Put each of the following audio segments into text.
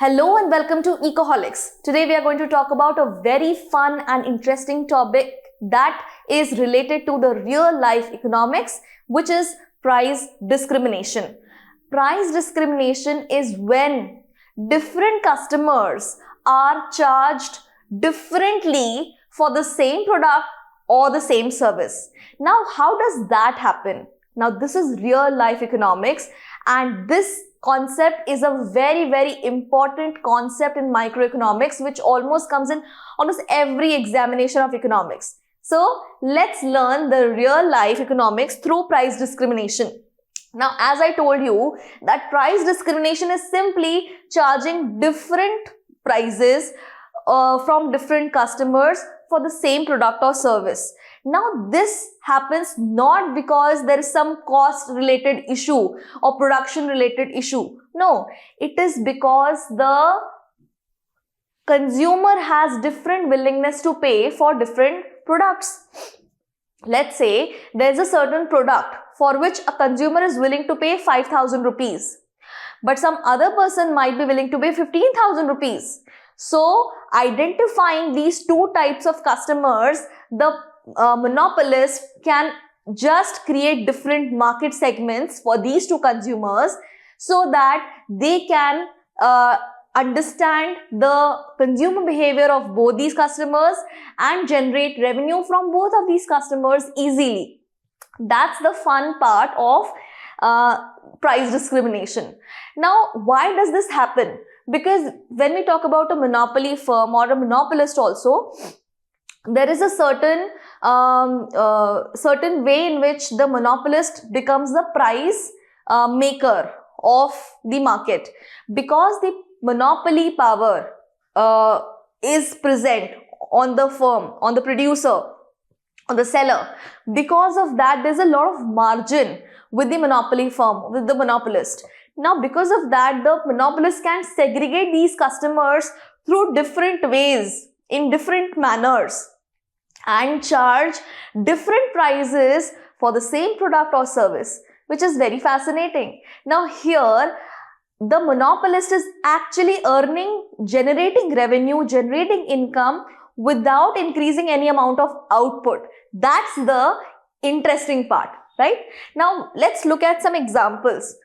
Hello and welcome to Ecoholics. Today we are going to talk about a very fun and interesting topic that is related to the real life economics, which is price discrimination. Price discrimination is when different customers are charged differently for the same product or the same service. Now, how does that happen? Now, this is real life economics, and this concept is a very important concept in microeconomics, which almost comes in almost every examination of economics. So let's learn the real life economics through price discrimination. Now, as I told you, that price discrimination is simply charging different prices from different customers for the same product or service. Now, this happens not because there is some cost related issue or production related issue. No, it is because the consumer has different willingness to pay for different products. Let's say there is a certain product for which a consumer is willing to pay 5,000 rupees, but some other person might be willing to pay 15,000 rupees. So, identifying these two types of customers, the monopolist can just create different market segments for these two consumers so that they can understand the consumer behavior of both these customers and generate revenue from both of these customers easily. That's the fun part of price discrimination. Now, why does this happen? Because when we talk about a monopoly firm or a monopolist also, there is a certain way in which the monopolist becomes the price maker of the market, because the monopoly power is present on the firm, on the producer, on the seller. Because of that, there's a lot of margin with the monopoly firm, with the monopolist. Now, because of that, the monopolist can segregate these customers through different ways, in different manners, and charge different prices for the same product or service, which is very fascinating. Now, here, the monopolist is actually generating revenue, generating income without increasing any amount of output. That's the interesting part, right? Now, let's look at some examples.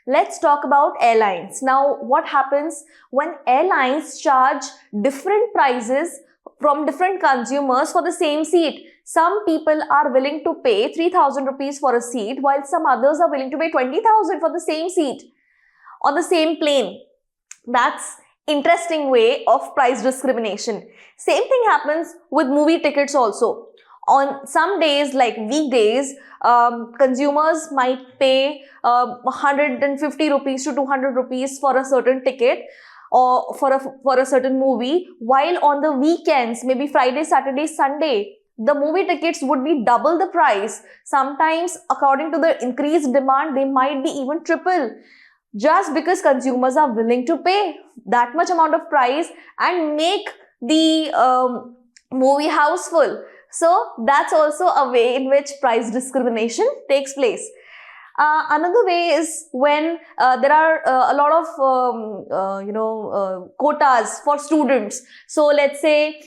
Let's talk about airlines. Now, what happens when airlines charge different prices from different consumers for the same seat? Some people are willing to pay 3,000 rupees for a seat, while some others are willing to pay 20,000 for the same seat on the same plane. That's interesting way of price discrimination. Same thing happens with movie tickets also. On some days, like weekdays, consumers might pay 150 rupees to 200 rupees for a certain ticket or for a certain movie, while on the weekends, maybe Friday, Saturday, Sunday, the movie tickets would be double the price. Sometimes, according to the increased demand, they might be even triple, just because consumers are willing to pay that much amount of price and make the movie house full. So, that's also a way in which price discrimination takes place. Another way is when there are a lot of quotas for students. So, let's say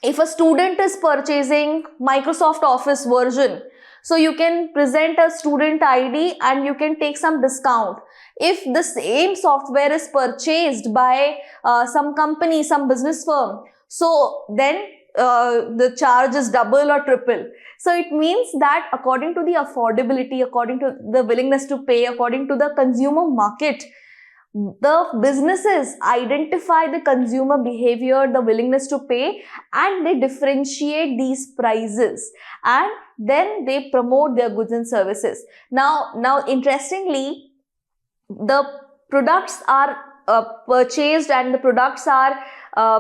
if a student is purchasing Microsoft Office version, so you can present a student ID and you can take some discount. If the same software is purchased by some company, some business firm, so then the charge is double or triple. So it means that according to the affordability, according to the willingness to pay, according to the consumer market, the businesses identify the consumer behavior, the willingness to pay, and they differentiate these prices, and then they promote their goods and services. Now interestingly, the products are purchased and the products are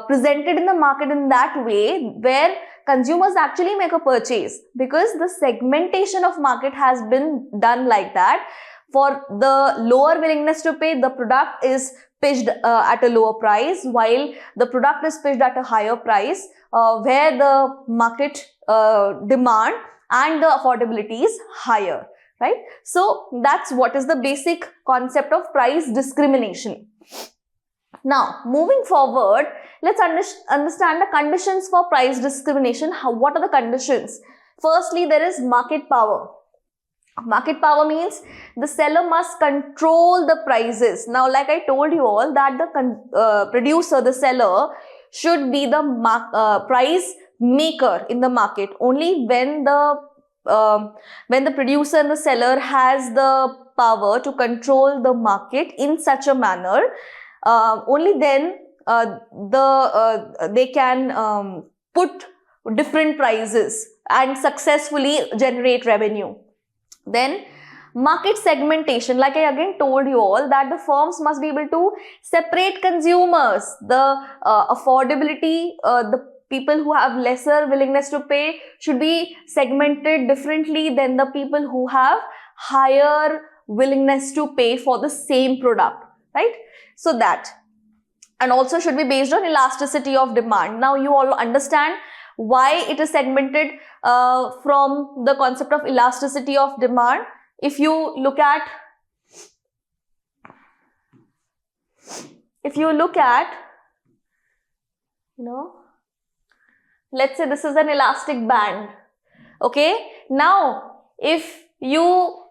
presented in the market in that way where consumers actually make a purchase, because the segmentation of market has been done like that. For the lower willingness to pay, the product is pitched at a lower price, while the product is pitched at a higher price where the market demand and the affordability is higher, right? So that's what is the basic concept of price discrimination. Now, moving forward, let's understand the conditions for price discrimination. What are the conditions? Firstly, there is market power. Market power means the seller must control the prices. Now, like I told you all, that the producer, the seller, should be the price maker in the market. Only when the producer and the seller has the power to control the market in such a manner, only then they can put different prices and successfully generate revenue. Then market segmentation, like I again told you all, that the firms must be able to separate consumers, the affordability, the people who have lesser willingness to pay should be segmented differently than the people who have higher willingness to pay for the same product, right? So that, and also should be based on elasticity of demand. Now you all understand why it is segmented from the concept of elasticity of demand. If you look at let's say this is an elastic band. Okay, now if you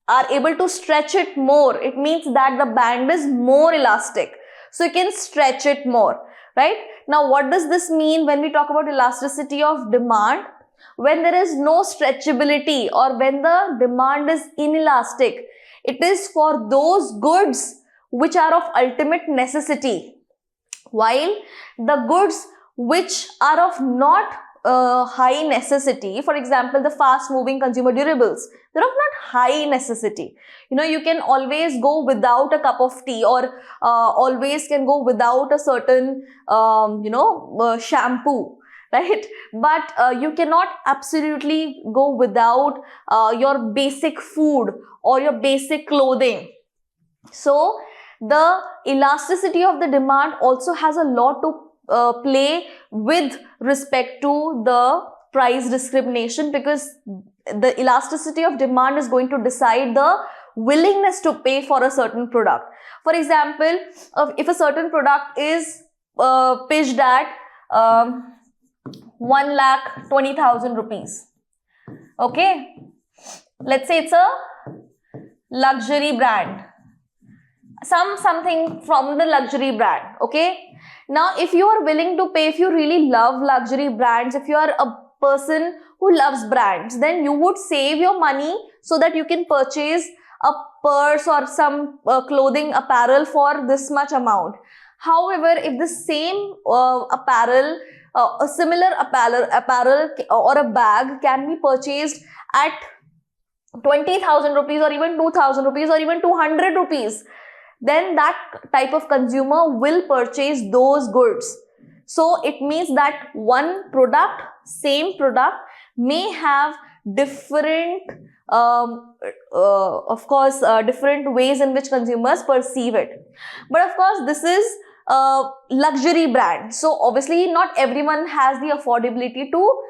are able to stretch it more, it means that the band is more elastic, so you can stretch it more, right? Now what does this mean when we talk about elasticity of demand? When there is no stretchability or when the demand is inelastic, it is for those goods which are of ultimate necessity, while the goods which are of not high necessity, for example, the fast moving consumer durables, they're of not high necessity. You can always go without a cup of tea, or always can go without a certain shampoo, right? But you cannot absolutely go without your basic food or your basic clothing. So the elasticity of the demand also has a lot to play with respect to the price discrimination, because the elasticity of demand is going to decide the willingness to pay for a certain product. For example, if a certain product is pitched at 1,20,000 rupees, okay, let's say it's a luxury brand, something from the luxury brand, okay. Now if you are willing to pay, if you really love luxury brands, if you are a person who loves brands, then you would save your money so that you can purchase a purse or some clothing apparel for this much amount. However, if the same apparel, a similar apparel or a bag can be purchased at 20,000 rupees or even 2,000 rupees or even 200 rupees, then that type of consumer will purchase those goods. So it means that one product, same product, may have different, different ways in which consumers perceive it. But of course, this is a luxury brand. So obviously, not everyone has the affordability to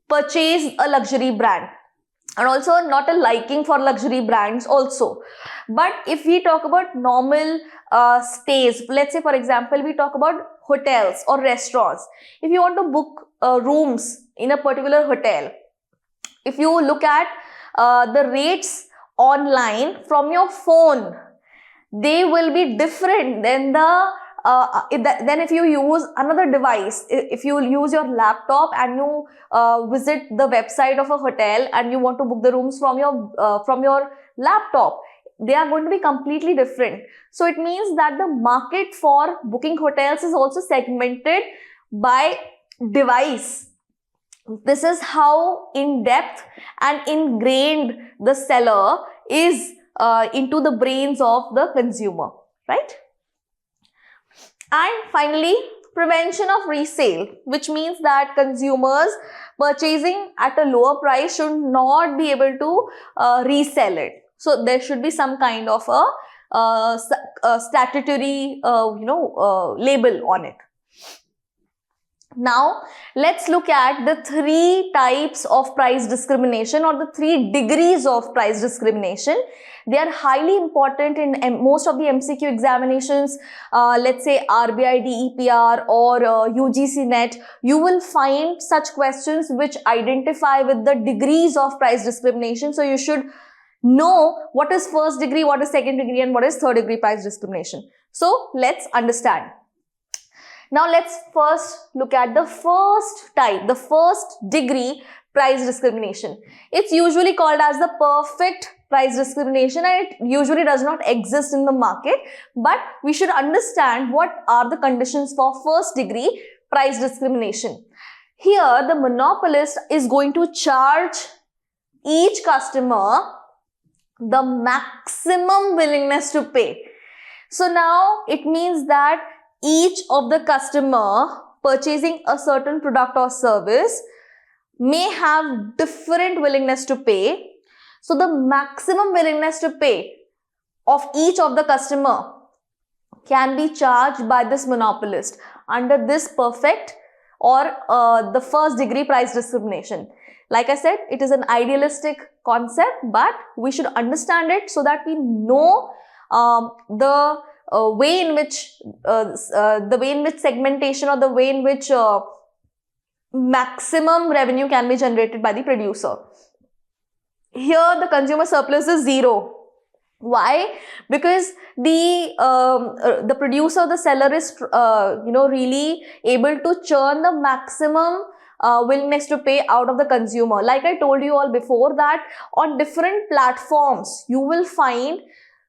purchase a luxury brand. And also not a liking for luxury brands also. But if we talk about normal stays, let's say for example, we talk about hotels or restaurants. If you want to book rooms in a particular hotel, if you look at the rates online from your phone, they will be different than then if you use another device. If you use your laptop and you visit the website of a hotel and you want to book the rooms from your laptop, they are going to be completely different. So it means that the market for booking hotels is also segmented by device. This is how in depth and ingrained the seller is into the brains of the consumer, right? And finally, prevention of resale, which means that consumers purchasing at a lower price should not be able to resell it. So there should be some kind of a statutory label on it. Now, let's look at the 3 types of price discrimination or the 3 degrees of price discrimination. They are highly important in most of the MCQ examinations. Let's say RBI DEPR or UGC NET. You will find such questions which identify with the degrees of price discrimination. So, you should know what is first degree, what is second degree, and what is third degree price discrimination. So, let's understand. Now let's first look at the first type, the first degree price discrimination. It's usually called as the perfect price discrimination, and it usually does not exist in the market, but we should understand what are the conditions for first degree price discrimination. Here the monopolist is going to charge each customer the maximum willingness to pay. So now it means that each of the customer purchasing a certain product or service may have different willingness to pay. So the maximum willingness to pay of each of the customer can be charged by this monopolist under this perfect or the first degree price discrimination. Like I said, it is an idealistic concept, but we should understand it so that we know the way in which segmentation or the way in which maximum revenue can be generated by the producer. Here the consumer surplus is 0. Why? Because the producer, the seller is really able to churn the maximum willingness to pay out of the consumer. Like I told you all before, that on different platforms you will find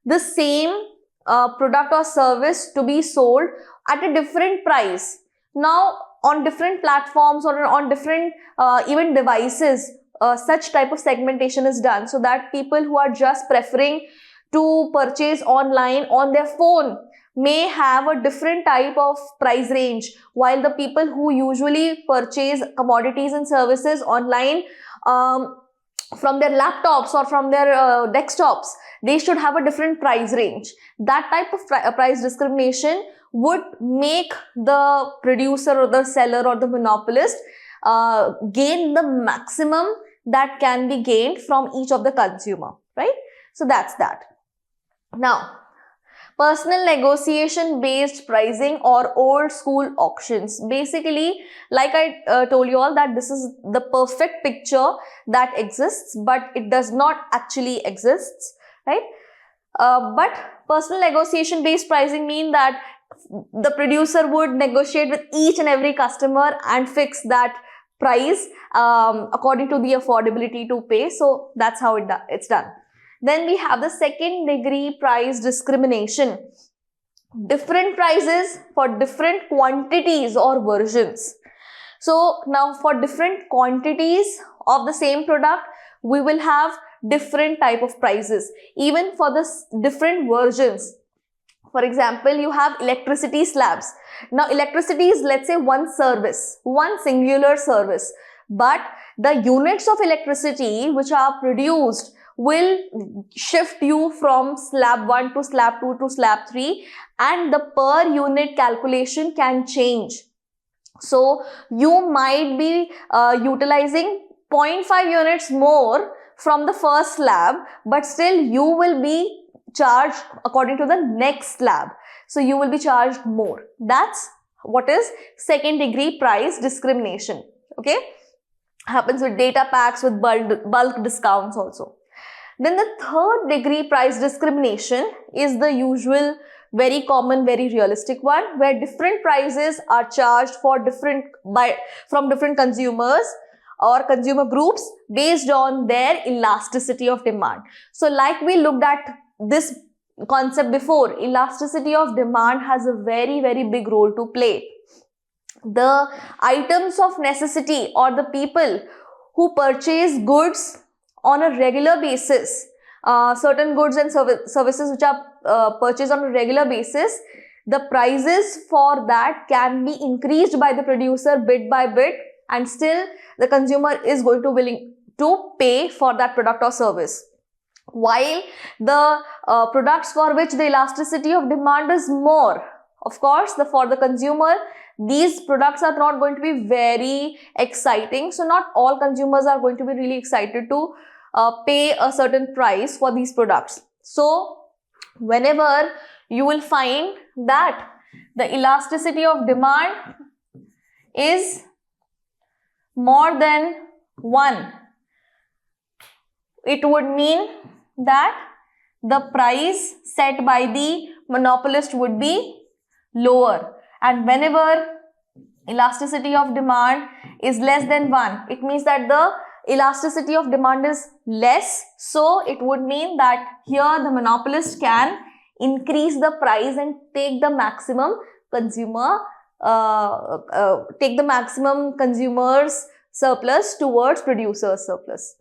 the same product or service to be sold at a different price. Now on different platforms or on different even devices, such type of segmentation is done, so that people who are just preferring to purchase online on their phone may have a different type of price range, while the people who usually purchase commodities and services online from their laptops or from their desktops, they should have a different price range. That type of price discrimination would make the producer or the seller or the monopolist gain the maximum that can be gained from each of the consumer, right? So that's that. Now, personal negotiation based pricing or old school auctions. Basically, like I told you all, that this is the perfect picture that exists, but it does not actually exist, right? But personal negotiation based pricing mean that the producer would negotiate with each and every customer and fix that price according to the affordability to pay. So that's how it's done. Then we have the second degree price discrimination. Different prices for different quantities or versions. So now for different quantities of the same product, we will have different type of prices. Even for the different versions. For example, you have electricity slabs. Now electricity is, let's say, one service, one singular service. But the units of electricity which are produced will shift you from slab 1 to slab 2 to slab 3, and the per unit calculation can change. So you might be utilizing 0.5 units more from the first slab, but still you will be charged according to the next slab. So you will be charged more. That's what is second degree price discrimination. Okay, happens with data packs, with bulk discounts also. Then the third degree price discrimination is the usual, very common, very realistic one, where different prices are charged for from different consumers or consumer groups based on their elasticity of demand. So like we looked at this concept before, elasticity of demand has a very, very big role to play. The items of necessity or the people who purchase goods on a regular basis, certain goods and services which are purchased on a regular basis, the prices for that can be increased by the producer bit by bit, and still the consumer is going to willing to pay for that product or service. While the products for which the elasticity of demand is more, Of course, for the consumer, these products are not going to be very exciting. So not all consumers are going to be really excited to pay a certain price for these products. So whenever you will find that the elasticity of demand is more than 1, it would mean that the price set by the monopolist would be lower. And whenever elasticity of demand is less than 1, it means that the elasticity of demand is less. So it would mean that here the monopolist can increase the price and take the maximum consumers surplus towards producers surplus.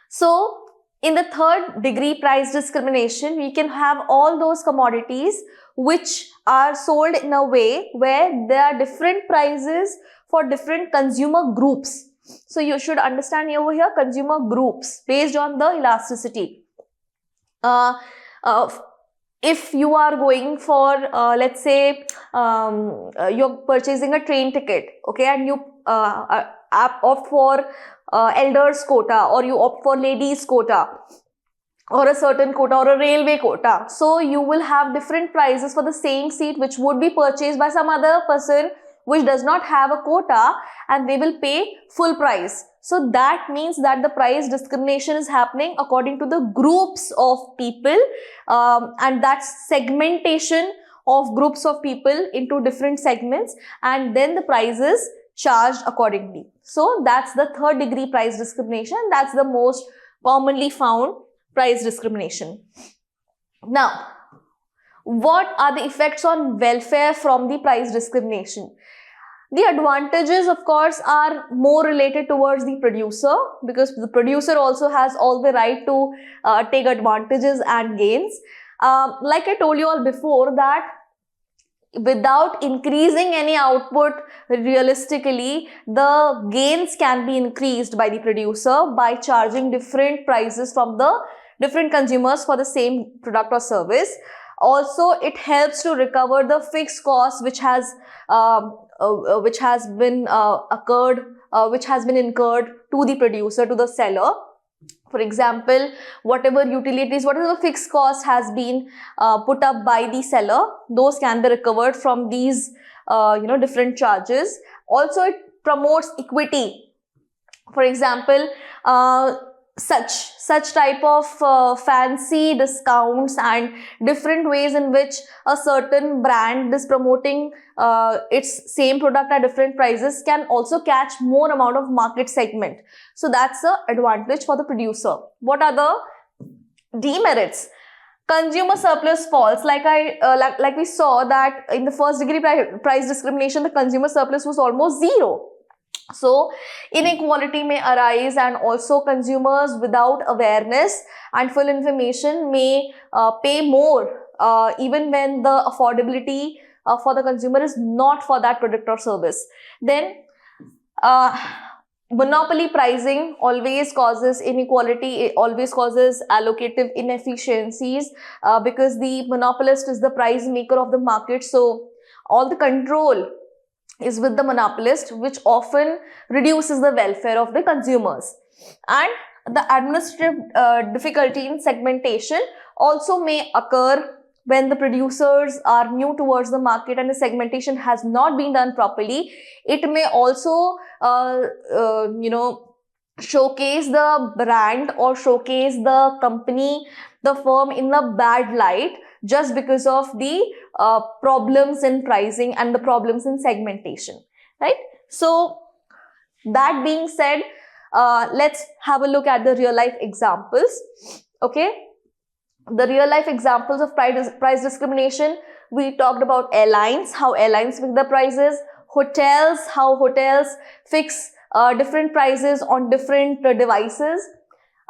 So in the third degree price discrimination, we can have all those commodities which are sold in a way where there are different prices for different consumer groups. So you should understand over here consumer groups based on the elasticity. If you are going for, let's say, you're purchasing a train ticket, okay, and you opt for elders quota, or you opt for ladies quota, or a certain quota, or a railway quota. So you will have different prices for the same seat which would be purchased by some other person which does not have a quota, and they will pay full price. So that means that the price discrimination is happening according to the groups of people, and that's segmentation of groups of people into different segments, and then the price is charged accordingly. So that's the third degree price discrimination. That's the most commonly found price discrimination. Now, what are the effects on welfare from the price discrimination? The advantages, of course, are more related towards the producer, because the producer also has all the right to take advantages and gains. Like I told you all before, that without increasing any output, realistically, the gains can be increased by the producer by charging different prices from the different consumers for the same product or service. Also, it helps to recover the fixed cost which has been incurred to the producer, to the seller. For example, whatever the fixed cost has been put up by the seller, those can be recovered from these different charges. Also, it promotes equity. For example, such type of fancy discounts and different ways in which a certain brand is promoting its same product at different prices can also catch more amount of market segment. So that's the advantage for the producer. What are the demerits? Consumer surplus falls. Like we saw that in the first degree price discrimination, the consumer surplus was almost zero. So inequality may arise, and also consumers without awareness and full information may pay more even when the affordability for the consumer is not for that product or service. Then monopoly pricing always causes inequality, it always causes allocative inefficiencies because the monopolist is the price maker of the market. So all the control is with the monopolist, which often reduces the welfare of the consumers. And the administrative difficulty in segmentation also may occur when the producers are new towards the market and the segmentation has not been done properly. It may also showcase the brand or showcase the company, the firm in a bad light, just because of the problems in pricing and the problems in segmentation, right? So that being said, let's have a look at the real life examples. Okay, the real life examples of price discrimination, we talked about airlines, how airlines fix the prices, hotels, how hotels fix different prices on different devices,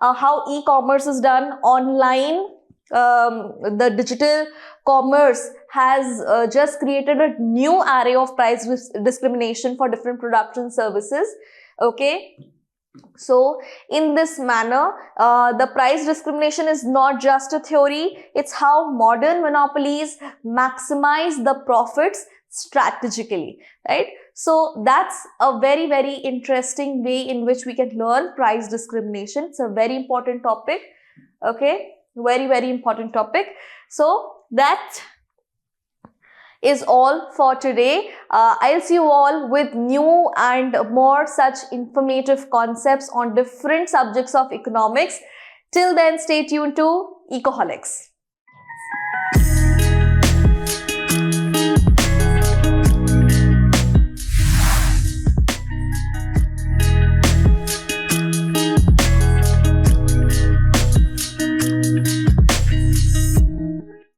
how e-commerce is done online. The digital commerce has just created a new array of price discrimination for different products and services. Okay, So in this manner, the price discrimination is not just a theory, it's how modern monopolies maximize the profits strategically, right? So that's a very, very interesting way in which we can learn price discrimination. It's a very important topic, okay? Very, very important topic. So that is all for today. I'll see you all with new and more such informative concepts on different subjects of economics. Till then, stay tuned to Ecoholics.